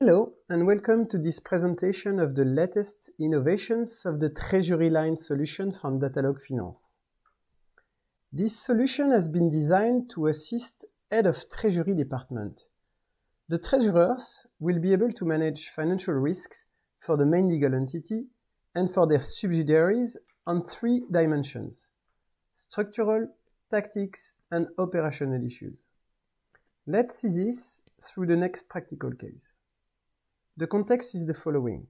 Hello and welcome to this presentation of the latest innovations of the Treasury Line solution from Datalog Finance. This solution has been designed to assist Head of Treasury Department. The treasurers will be able to manage financial risks for the main legal entity and for their subsidiaries on 3 dimensions: structural, tactics, and operational issues. Let's see this through the next practical case. The context is the following.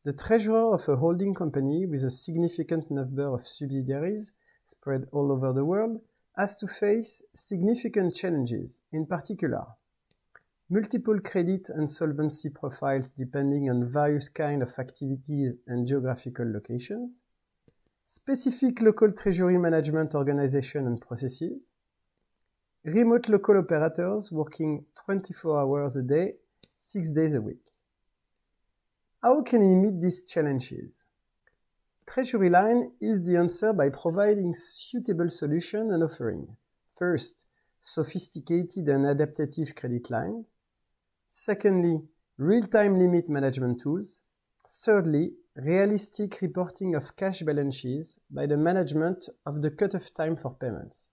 The treasurer of a holding company with a significant number of subsidiaries spread all over the world has to face significant challenges, in particular, multiple credit and solvency profiles depending on various kinds of activities and geographical locations, specific local treasury management organization and processes, remote local operators working 24 hours a day, 6 days a week. How can he meet these challenges? Treasury Line is the answer by providing suitable solution and offering. First, sophisticated and adaptive credit line. Secondly, real-time limit management tools. Thirdly, realistic reporting of cash balances by the management of the cut-off time for payments.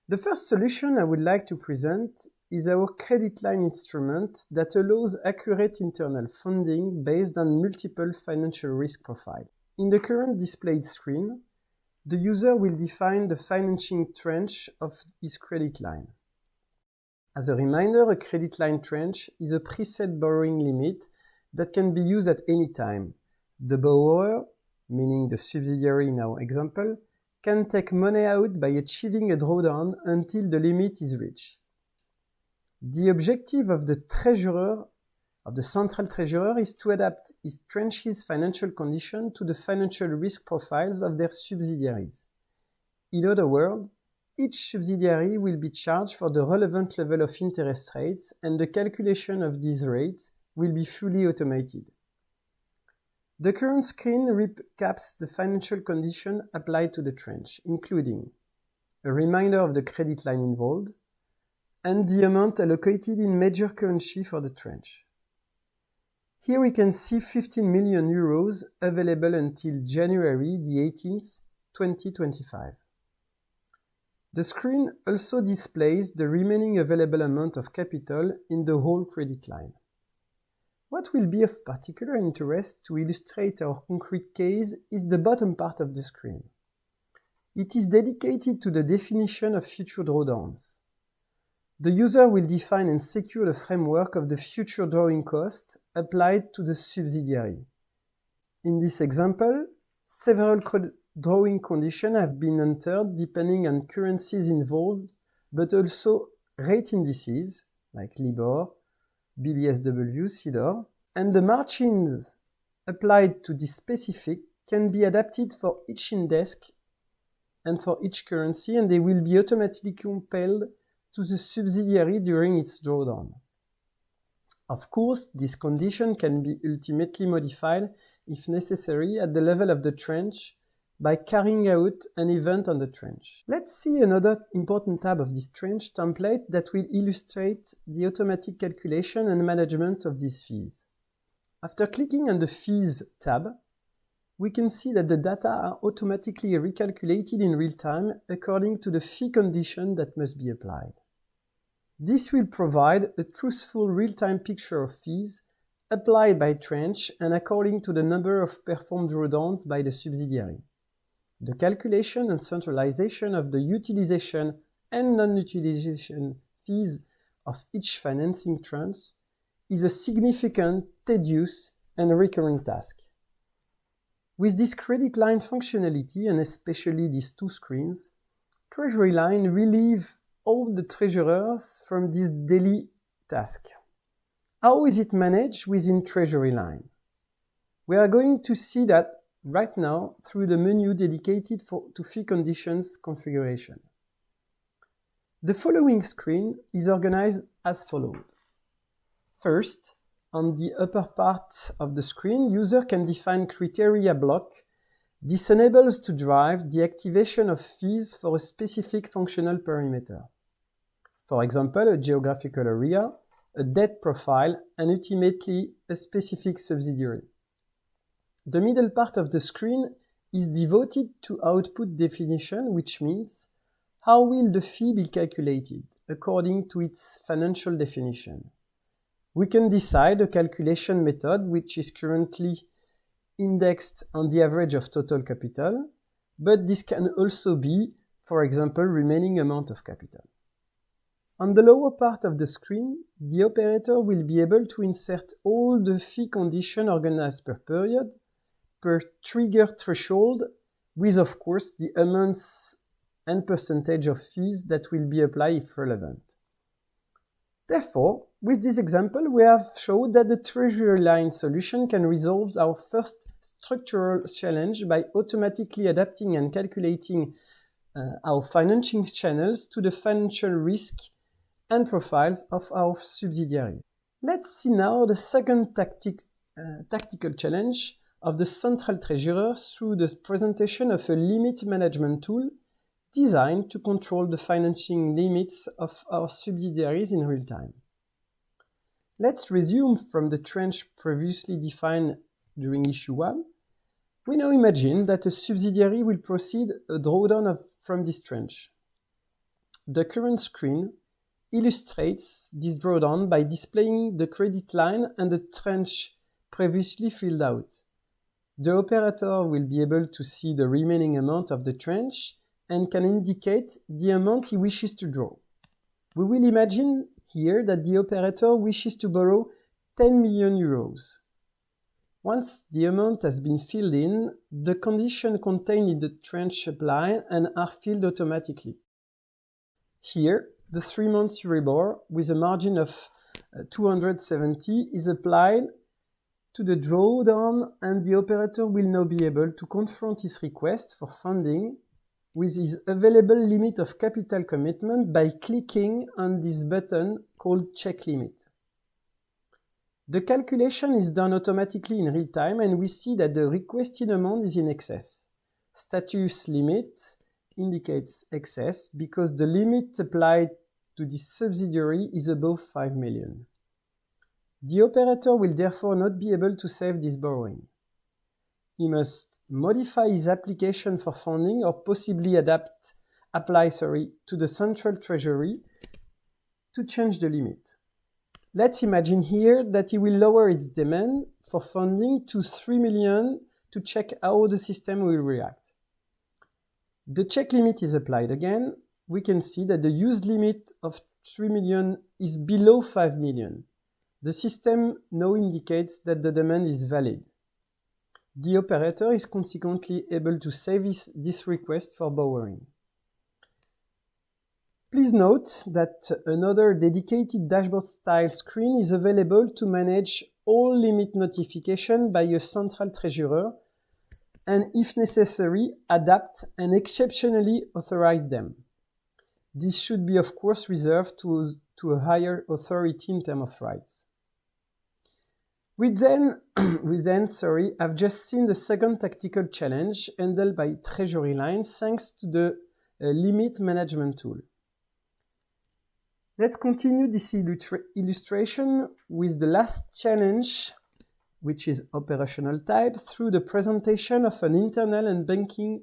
The first solution I would like to present is our credit line instrument that allows accurate internal funding based on multiple financial risk profiles. In the current displayed screen, the user will define the financing tranche of his credit line. As a reminder, a credit line tranche is a preset borrowing limit that can be used at any time. The borrower, meaning the subsidiary in our example, can take money out by achieving a drawdown until the limit is reached. The objective of the treasurer, of the central treasurer, is to adapt his tranche's financial condition to the financial risk profiles of their subsidiaries. In other words, each subsidiary will be charged for the relevant level of interest rates, and the calculation of these rates will be fully automated. The current screen recaps the financial condition applied to the tranche, including a reminder of the credit line involved and the amount allocated in major currency for the tranche. Here we can see 15 million euros available until January the 18th, 2025. The screen also displays the remaining available amount of capital in the whole credit line. What will be of particular interest to illustrate our concrete case is the bottom part of the screen. It is dedicated to the definition of future drawdowns. The user will define and secure the framework of the future drawing cost applied to the subsidiary. In this example, several drawing conditions have been entered depending on currencies involved, but also rate indices like LIBOR, BBSW, CIDOR, and the margins applied to this specific can be adapted for each index and for each currency, and they will be automatically compiled to the subsidiary during its drawdown. Of course, this condition can be ultimately modified if necessary at the level of the tranche by carrying out an event on the tranche. Let's see another important tab of this tranche template that will illustrate the automatic calculation and management of these fees. After clicking on the Fees tab, we can see that the data are automatically recalculated in real time according to the fee condition that must be applied. This will provide a truthful real-time picture of fees applied by tranche and according to the number of performed drawdowns by the subsidiary. The calculation and centralization of the utilization and non-utilization fees of each financing tranche is a significant, tedious, and recurring task. With this credit line functionality, and especially these 2 screens, Treasury Line relieves all the treasurers from this daily task. How is it managed within Treasury Line? We are going to see that right now through the menu dedicated to fee conditions configuration. The following screen is organized as follows. First, on the upper part of the screen, user can define criteria block. This enables to drive the activation of fees for a specific functional perimeter. For example, a geographical area, a debt profile, and ultimately a specific subsidiary. The middle part of the screen is devoted to output definition, which means how will the fee be calculated according to its financial definition. We can decide a calculation method which is currently indexed on the average of total capital, but this can also be, for example, remaining amount of capital. On the lower part of the screen, the operator will be able to insert all the fee conditions organized per period, per trigger threshold, with of course the amounts and percentage of fees that will be applied if relevant. Therefore, with this example, we have shown that the treasury line solution can resolve our first structural challenge by automatically adapting and calculating our financing channels to the financial risk and profiles of our subsidiaries. Let's see now the second tactical challenge of the central treasurer through the presentation of a limit management tool designed to control the financing limits of our subsidiaries in real time. Let's resume from the tranche previously defined during issue 1. We now imagine that a subsidiary will proceed a drawdown from this tranche. The current screen illustrates this drawdown by displaying the credit line and the tranche previously filled out. The operator will be able to see the remaining amount of the tranche and can indicate the amount he wishes to draw. We will imagine here that the operator wishes to borrow 10 million euros. Once the amount has been filled in, the conditions contained in the tranche apply and are filled automatically. Here, the 3 months Euribor with a margin of 270 is applied to the drawdown, and the operator will now be able to confront his request for funding with his available limit of capital commitment by clicking on this button called Check Limit. The calculation is done automatically in real time, and we see that the requested amount is in excess. Status limit indicates excess because the limit applied to this subsidiary is above 5 million. The operator will therefore not be able to save this borrowing. He must modify his application for funding or possibly apply to the central treasury to change the limit. Let's imagine here that he will lower its demand for funding to 3 million to check how the system will react. The check limit is applied again. We can see that the use limit of 3 million is below 5 million. The system now indicates that the demand is valid. The operator is consequently able to save this request for borrowing. Please note that another dedicated dashboard-style screen is available to manage all limit notification by a central treasurer and, if necessary, adapt and exceptionally authorize them. This should be, of course, reserved to a higher authority in terms of rights. We then have just seen the second tactical challenge handled by Treasury Line thanks to the limit management tool. Let's continue this illustration with the last challenge, which is operational type, through the presentation of an internal and banking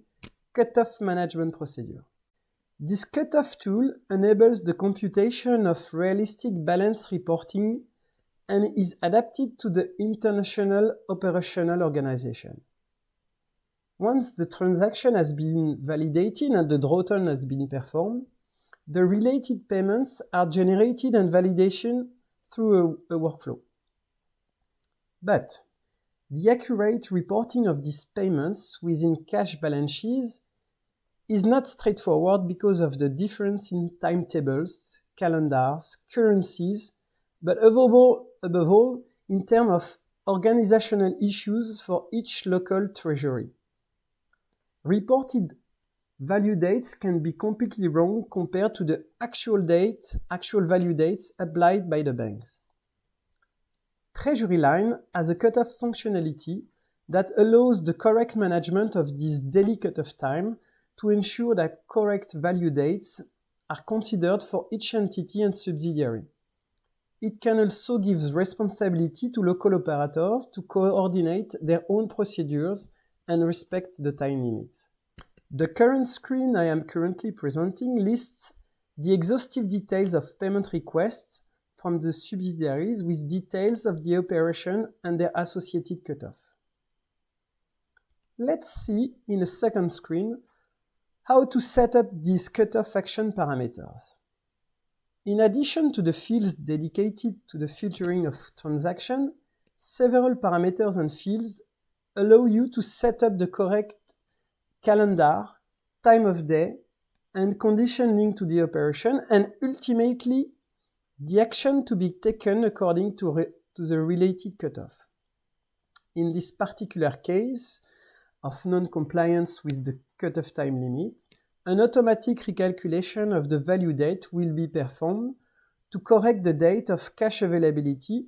cutoff management procedure. This cutoff tool enables the computation of realistic balance reporting and is adapted to the international operational organization. Once the transaction has been validated and the drawdown has been performed, the related payments are generated and validation through a workflow. But the accurate reporting of these payments within cash balance sheets is not straightforward because of the difference in timetables, calendars, currencies, but above all, in terms of organizational issues for each local treasury. Reported value dates can be completely wrong compared to the actual value dates applied by the banks. Treasury Line has a cutoff functionality that allows the correct management of this daily cutoff time to ensure that correct value dates are considered for each entity and subsidiary. it can also give responsibility to local operators to coordinate their own procedures and respect the time limits. The current screen I am currently presenting lists the exhaustive details of payment requests from the subsidiaries with details of the operation and their associated cutoff. Let's see in a second screen how to set up these cutoff action parameters. In addition to the fields dedicated to the filtering of transactions, several parameters and fields allow you to set up the correct calendar, time of day, and condition linked to the operation, and ultimately the action to be taken according to the related cutoff. In this particular case of non-compliance with the cutoff time limit, an automatic recalculation of the value date will be performed to correct the date of cash availability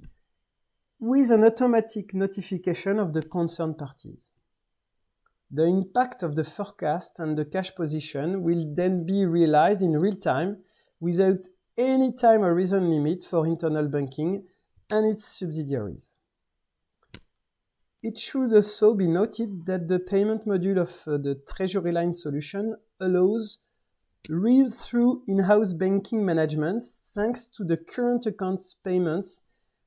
with an automatic notification of the concerned parties. The impact of the forecast and the cash position will then be realized in real time without any time horizon limit for internal banking and its subsidiaries. It should also be noted that the payment module of the Treasury Line solution allows real-through in-house banking management thanks to the current accounts payments,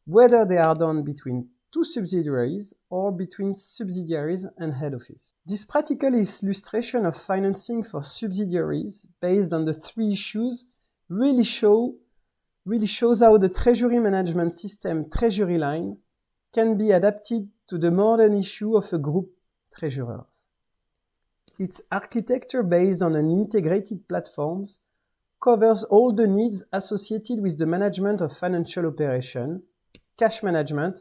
whether they are done between two subsidiaries or between subsidiaries and head office. This practical illustration of financing for subsidiaries based on the three issues really shows how the treasury management system Treasury Line can be adapted to the modern issue of a group treasurers. Its architecture based on an integrated platform covers all the needs associated with the management of financial operation, cash management,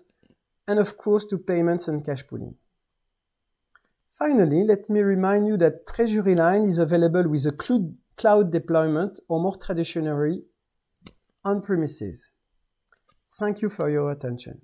and of course to payments and cash pooling. Finally, let me remind you that Treasury Line is available with a cloud deployment or more traditionally on premises. Thank you for your attention.